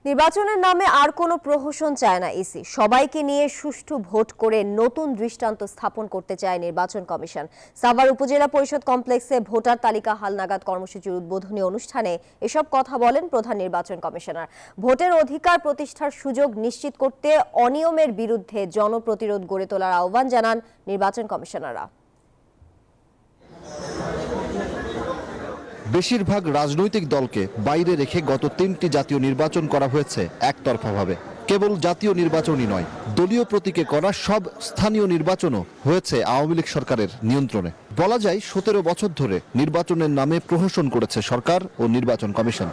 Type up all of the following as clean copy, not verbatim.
নির্বাচনের নামে আর কোনো প্রহসন চায় না ইসি। সবাইকে নিয়ে সুষ্ঠু ভোট করে নতুন দৃষ্টান্ত স্থাপন করতে চায় নির্বাচন কমিশন। সাভার উপজেলা পরিষদ কমপ্লেক্সে ভোটার তালিকা হালনাগাদ কর্মসূচির উদ্বোধনী অনুষ্ঠানে এসব কথা বলেন প্রধান নির্বাচন কমিশনার। ভোটের অধিকার প্রতিষ্ঠার সুযোগ নিশ্চিত করতে অনিয়মের বিরুদ্ধে জনপ্রতিরোধ গড়ে তোলার আহ্বান জানান নির্বাচন কমিশনাররা। বেশিরভাগ রাজনৈতিক দলকে বাইরে রেখে গত 3টি জাতীয় নির্বাচন করা হয়েছে একতরফাভাবে। কেবল জাতীয় নির্বাচনই নয়, দলীয় প্রতীকে করা সব স্থানীয় নির্বাচনও হয়েছে আওয়ামী লীগ সরকারের নিয়ন্ত্রণে। বলা যায় 17 বছর ধরে নির্বাচনের নামে প্রহসন করেছে সরকার ও নির্বাচন কমিশন।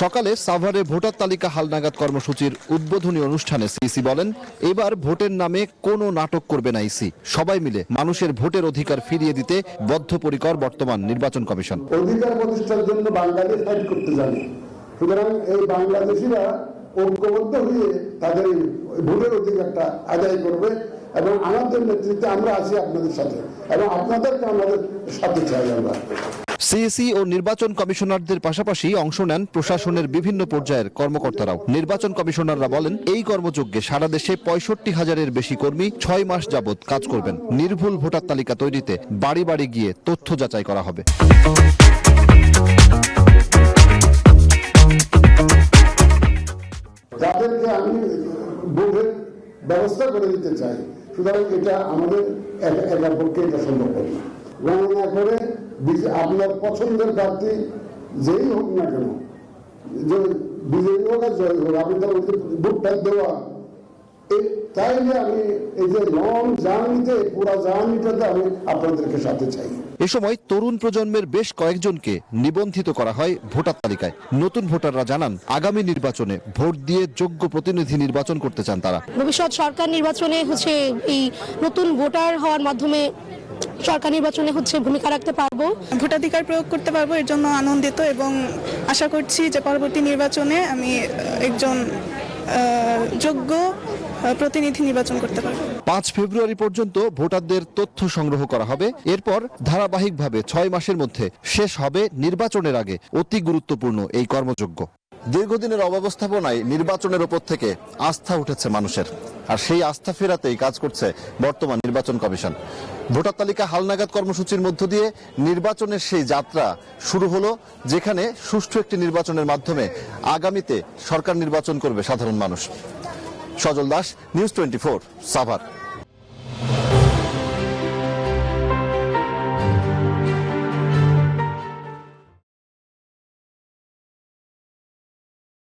সকালে সাভারে ভোটার তালিকা হালনাগাদ কর্মসূচির উদ্বোধনী অনুষ্ঠানে সিসি বলেন, এবার ভোটের নামে কোনো নাটক করবে না ইসি। সবাই মিলে মানুষের ভোটের অধিকার ফিরিয়ে দিতে বদ্ধপরিকর বর্তমান নির্বাচন কমিশন। অধিকার প্রতিষ্ঠার জন্য বাংলাদেশ ফাইট করতে জানে, সুতরাং এই বাংলাদেশিরা ঐক্যবদ্ধ হয়ে তাদের ভোটের অধিকারটা আদায় করবে এবং আমাদের নেতৃত্বে আমরা আছি আপনাদের সাথে এবং আপনাদেরকে আমাদের সাথে চাই আমরা। সিইসি ও নির্বাচন কমিশনারদের পাশাপাশি অংশ নেন প্রশাসনের বিভিন্ন পর্যায়ের কর্মকর্তারাও। নির্বাচন কমিশনাররা বলেন, এই কর্মযজ্ঞে সারা দেশে 65,000-এর বেশি কর্মী 6 মাস যাবৎ কাজ করবেন। নির্ভুল ভোটার তালিকা তৈরিতে বাড়ি বাড়ি গিয়ে তথ্য যাচাই করা হবে। যাদেরকে আমি ভোটের ব্যবস্থা করে দিতে চাই, সুতরাং এটা আমাদের একার পক্ষে এটা সম্ভব না। গণনা করে আপনার পছন্দের প্রার্থী যেই হোক না কেন, যে বিজেপি হোক আর জয় হোক, আপনি তো ভোটটা দেওয়া তাইলে আমি এই যে লং জার্নিতে পুরো জার্নিটাতে আমি আপনাদেরকে সাথে চাই। এ সময় তরুণ প্রজন্মের বেশ কয়েকজনকে নিবন্ধিত করা হয় ভোটার তালিকায়। নতুন ভোটাররা জানান, আগামী নির্বাচনে ভোট দিয়ে যোগ্য প্রতিনিধি নির্বাচন করতে চান তারা। ভবিষ্যৎ সরকার নির্বাচনে এই নতুন ভোটার হওয়ার মাধ্যমে সরকার নির্বাচনে ভূমিকা রাখতে পারবো, ভোটাধিকার প্রয়োগ করতে পারবো। এর জন্য আনন্দিত এবং আশা করছি যে পরবর্তী নির্বাচনে আমি একজন যোগ্য প্রতিনিধি নির্বাচন করতে পারবো। 5 ফেব্রুয়ারি পর্যন্ত ভোটারদের তথ্য সংগ্রহ করা হবে। এরপর ধারাবাহিকভাবে 6 মাসের মধ্যে শেষ হবে নির্বাচনের আগে অতি গুরুত্বপূর্ণ এই কর্মযজ্ঞ। দীর্ঘদিনের অব্যবস্থাপনায় নির্বাচনের ওপর থেকে আস্থা উঠেছে মানুষের, আর সেই আস্থা ফেরাতেই কাজ করছে বর্তমান নির্বাচন কমিশন। ভোটার তালিকা হালনাগাদ কর্মসূচির মধ্য দিয়ে নির্বাচনের সেই যাত্রা শুরু হলো, যেখানে সুষ্ঠু একটি নির্বাচনের মাধ্যমে আগামীতে সরকার নির্বাচন করবে সাধারণ মানুষ। সজল দাস, নিউজ 24, সাভার।